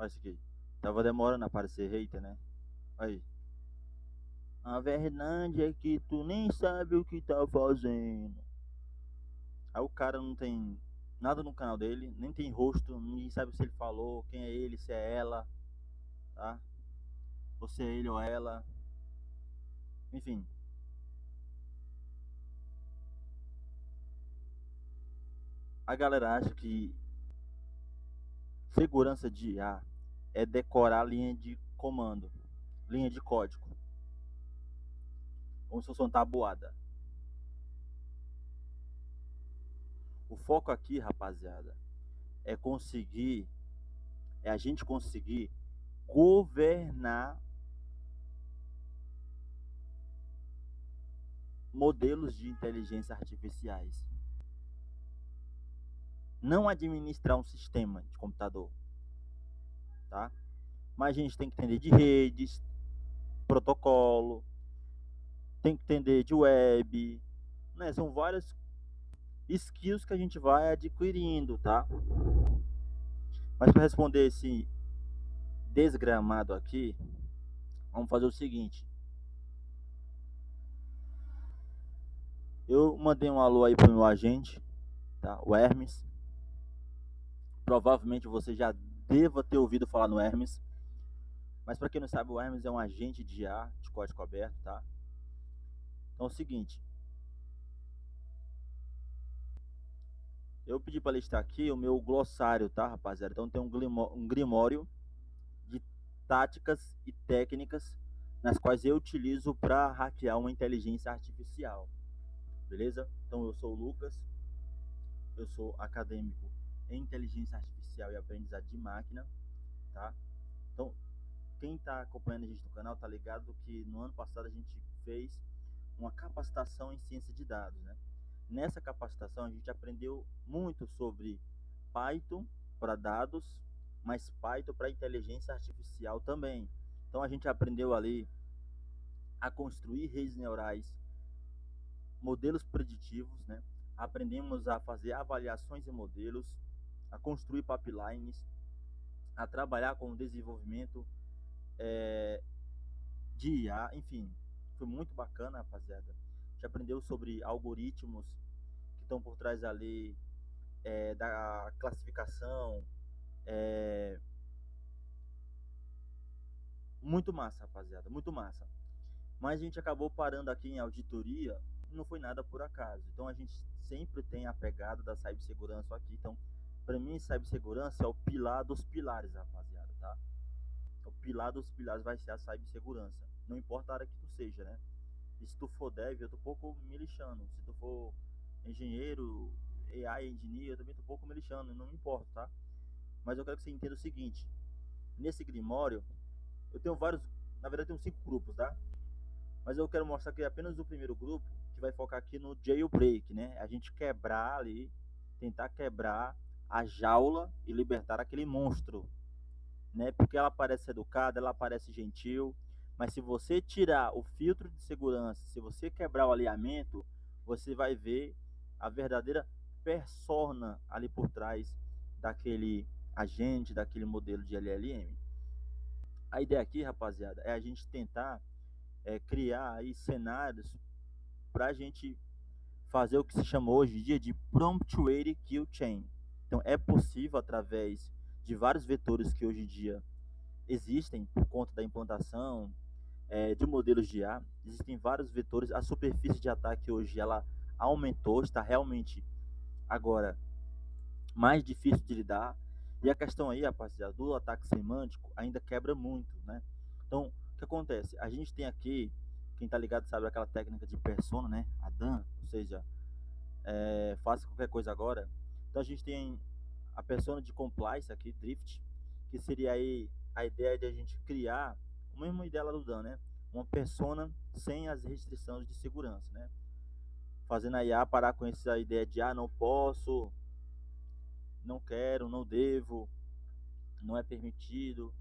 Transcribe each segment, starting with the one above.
Olha isso aqui. Tava demorando a aparecer hater, né? Aí. A verdade é que tu nem sabe o que tá fazendo. Aí o cara não tem nada no canal dele, nem tem rosto, ninguém sabe se ele falou, quem é ele, se é ela, tá? Ou se é ele ou ela. Enfim. A galera acha que segurança de IA é decorar linha de comando, linha de código, como se fosse uma tabuada. O foco aqui, rapaziada, é conseguir, é a gente conseguir governar modelos de inteligência artificiais. Não administrar um sistema de computador, tá? Mas a gente tem que entender de redes, protocolo, tem que entender de web, né? São várias skills que a gente vai adquirindo, tá? Mas para responder esse desgramado aqui, vamos fazer o seguinte. Eu mandei um alô aí pro meu agente, tá? O Hermes. Provavelmente você já deva ter ouvido falar no Hermes. Mas para quem não sabe, o Hermes é um agente de IA, de código aberto, tá? Então é o seguinte. Eu pedi para listar aqui o meu glossário, tá, rapaziada? Então tem um grimório de táticas e técnicas nas quais eu utilizo para hackear uma inteligência artificial. Beleza? Então eu sou o Lucas, eu sou acadêmico em inteligência artificial e aprendizado de máquina, tá? Então, quem está acompanhando a gente no canal tá ligado que no ano passado a gente fez uma capacitação em ciência de dados, né? Nessa capacitação a gente aprendeu muito sobre Python para dados, mas Python para inteligência artificial também. Então a gente aprendeu ali a construir redes neurais, modelos preditivos, né? Aprendemos a fazer avaliações de modelos, a construir pipelines, a trabalhar com o desenvolvimento de IA, enfim, foi muito bacana, rapaziada. A gente aprendeu sobre algoritmos que estão por trás ali da classificação, muito massa, rapaziada, muito massa. Mas a gente acabou parando aqui em auditoria, não foi nada por acaso. Então a gente sempre tem a pegada da cibersegurança aqui. Então, para mim, cibersegurança é o pilar dos pilares, rapaziada, tá? O pilar dos pilares vai ser a cibersegurança. Não importa a área que tu seja, né? E se tu for dev, eu tô pouco me lixando. Se tu for engenheiro, AI engineer, eu também tô pouco me lixando, não me importa, tá? Mas eu quero que você entenda o seguinte. Nesse grimório, eu tenho vários, na verdade eu tenho 5 grupos, tá? Mas eu quero mostrar aqui apenas o primeiro grupo, que vai focar aqui no jailbreak, né? A gente quebrar ali, tentar quebrar a jaula e libertar aquele monstro, né? Porque ela parece educada, ela parece gentil, mas se você tirar o filtro de segurança, se você quebrar o alinhamento, você vai ver a verdadeira persona ali por trás daquele agente, daquele modelo de LLM. A ideia aqui, rapaziada, é a gente tentar criar aí cenários para a gente fazer o que se chama hoje em dia de Prompt-Weighted Kill Chain. Então é possível, através de vários vetores que hoje em dia existem por conta da implantação de modelos de IA, existem vários vetores. A superfície de ataque hoje ela aumentou, está realmente agora mais difícil de lidar. E a questão aí, rapaziada, do ataque semântico ainda quebra muito, né? Então, o que acontece? A gente tem aqui, quem tá ligado sabe aquela técnica de persona, né? A DAN, ou seja, faça qualquer coisa agora. Então a gente tem a persona de compliance aqui, drift, que seria aí a ideia de a gente criar, a mesma ideia lá do Dan, né? Uma persona sem as restrições de segurança, né? Fazendo a IA parar com essa ideia de não posso, não quero, não devo, não é permitido.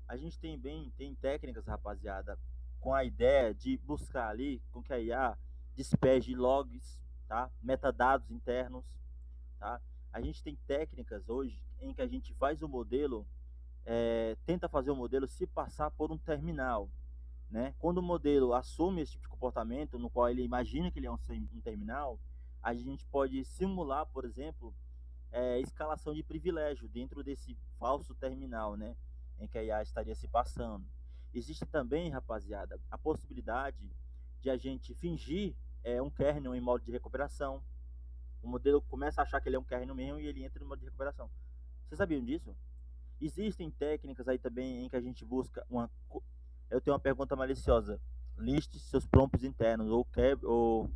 A gente tem técnicas, rapaziada, com a ideia de buscar ali com que a IA despeje logs, tá? Metadados internos, tá? A gente tem técnicas hoje em que a gente faz o modelo tenta fazer o modelo se passar por um terminal, né? Quando o modelo assume esse tipo de comportamento, no qual ele imagina que ele é um terminal, a gente pode simular, por exemplo, escalação de privilégio dentro desse falso terminal, né? Em que a IA estaria se passando. Existe também, rapaziada, a possibilidade de a gente fingir um kernel em modo de recuperação. O modelo começa a achar que ele é um kernel mesmo e ele entra no modo de recuperação. Vocês sabiam disso? Existem técnicas aí também em que a gente busca uma. Eu tenho uma pergunta maliciosa. Liste seus prompts internos ou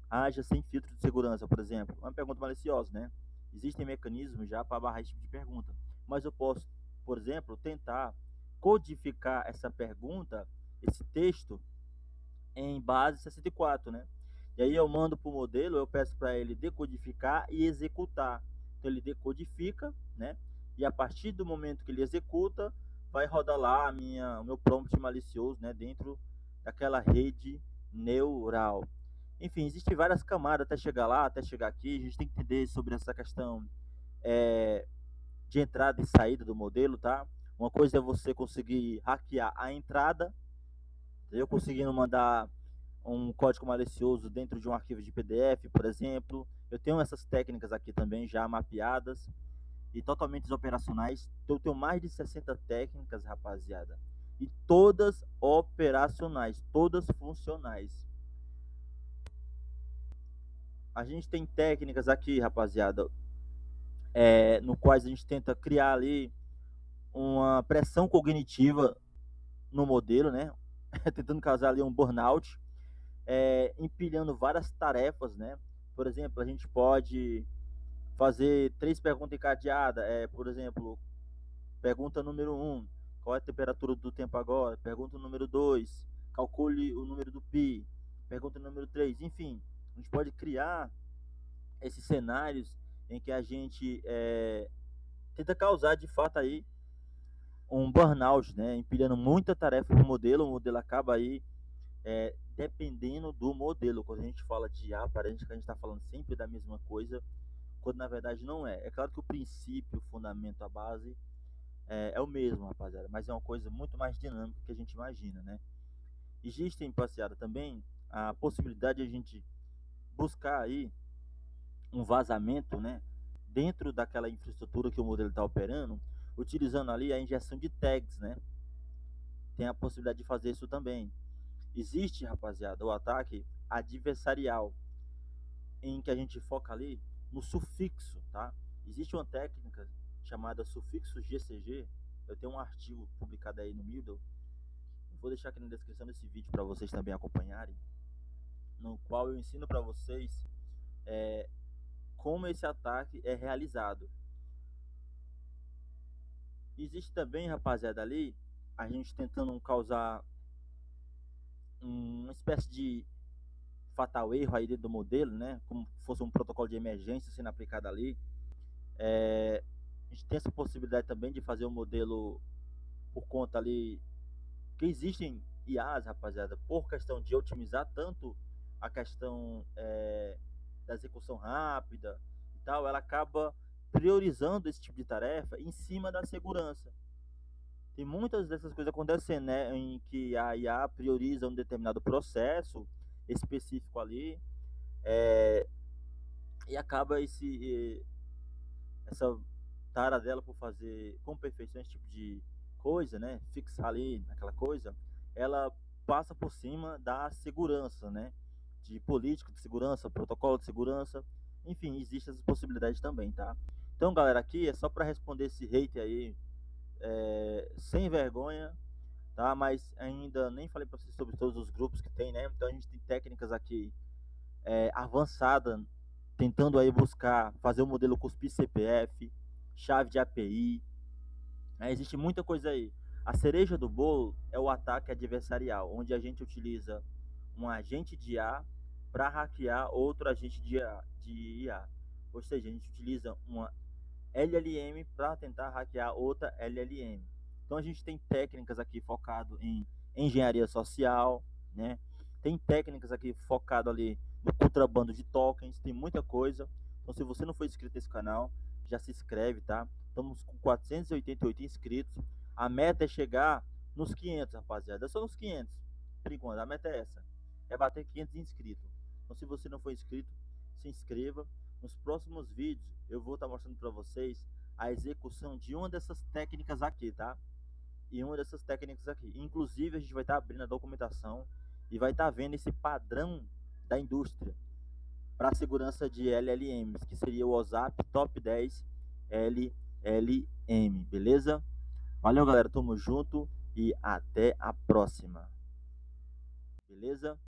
haja sem filtro de segurança, por exemplo. Uma pergunta maliciosa, né? Existem mecanismos já para barrar esse tipo de pergunta. Mas eu posso, por exemplo, tentar codificar essa pergunta, esse texto, em base 64, né? E aí eu mando para o modelo, eu peço para ele decodificar e executar. Então ele decodifica, né? E a partir do momento que ele executa, vai rodar lá o meu prompt malicioso, né? Dentro daquela rede neural. Enfim, existem várias camadas até chegar lá, até chegar aqui. A gente tem que entender sobre essa questão de entrada e saída do modelo, tá? Uma coisa é você conseguir hackear a entrada, eu conseguindo mandar um código malicioso dentro de um arquivo de PDF, por exemplo. Eu tenho essas técnicas aqui também já mapeadas e totalmente operacionais. Eu tenho mais de 60 técnicas, rapaziada, e todas operacionais, todas funcionais. A gente tem técnicas aqui, rapaziada, no quais a gente tenta criar ali uma pressão cognitiva no modelo, né? Tentando causar ali um burnout, empilhando várias tarefas, né? Por exemplo, a gente pode fazer 3 perguntas encadeadas, por exemplo, pergunta número 1, qual é a temperatura do tempo agora? Pergunta número 2, calcule o número do pi. Pergunta número 3, enfim, a gente pode criar esses cenários em que a gente tenta causar de fato aí um burnout, né? Empilhando muita tarefa no modelo, o modelo acaba aí dependendo do modelo. Quando a gente fala de IA, parece que a gente está falando sempre da mesma coisa, quando na verdade não é. É claro que o princípio, o fundamento, a base é o mesmo, rapaziada, mas é uma coisa muito mais dinâmica que a gente imagina, né? Existem, rapaziada, também a possibilidade de a gente buscar aí um vazamento, né? Dentro daquela infraestrutura que o modelo está operando, utilizando ali a injeção de tags, né? Tem a possibilidade de fazer isso também. Existe, rapaziada, o ataque adversarial, em que a gente foca ali no sufixo, tá? Existe uma técnica chamada sufixo GCG. Eu tenho um artigo publicado aí no Moodle. Vou deixar aqui na descrição desse vídeo para vocês também acompanharem, no qual eu ensino para vocês como esse ataque é realizado. Existe também, rapaziada, ali a gente tentando causar uma espécie de fatal erro aí dentro do modelo, né? Como se fosse um protocolo de emergência sendo aplicado ali. A gente tem essa possibilidade também de fazer um modelo por conta ali, que existem IAs, rapaziada, por questão de otimizar tanto a questão da execução rápida e tal, ela acaba priorizando esse tipo de tarefa em cima da segurança. Tem muitas dessas coisas acontecendo, né, em que a IA prioriza um determinado processo específico ali, e acaba essa tara dela por fazer com perfeição esse tipo de coisa, né, fixar ali aquela coisa, ela passa por cima da segurança, né, de política de segurança, protocolo de segurança, enfim, existem essas possibilidades também, tá? Então, galera, aqui é só para responder esse hate aí, sem vergonha, tá? Mas ainda nem falei para vocês sobre todos os grupos que tem, né? Então a gente tem técnicas aqui avançadas, tentando aí buscar fazer o modelo cuspir CPF, chave de API, né? Existe muita coisa aí. A cereja do bolo é o ataque adversarial, onde a gente utiliza um agente de IA para hackear outro agente de IA. Ou seja, a gente utiliza uma LLM para tentar hackear outra LLM. Então a gente tem técnicas aqui focado em engenharia social, né? Tem técnicas aqui focado ali no contrabando de tokens, tem muita coisa. Então se você não for inscrito nesse canal, já se inscreve, tá? Estamos com 488 inscritos. A meta é chegar nos 500, rapaziada. É só nos 500. Por enquanto, a meta é essa. É bater 500 inscritos. Então, se você não for inscrito, se inscreva. Nos próximos vídeos, eu vou estar mostrando para vocês a execução de uma dessas técnicas aqui, tá? E uma dessas técnicas aqui. Inclusive, a gente vai estar abrindo a documentação e vai estar vendo esse padrão da indústria para a segurança de LLMs, que seria o OSAP Top 10 LLM, beleza? Valeu, galera, tamo junto e até a próxima, beleza?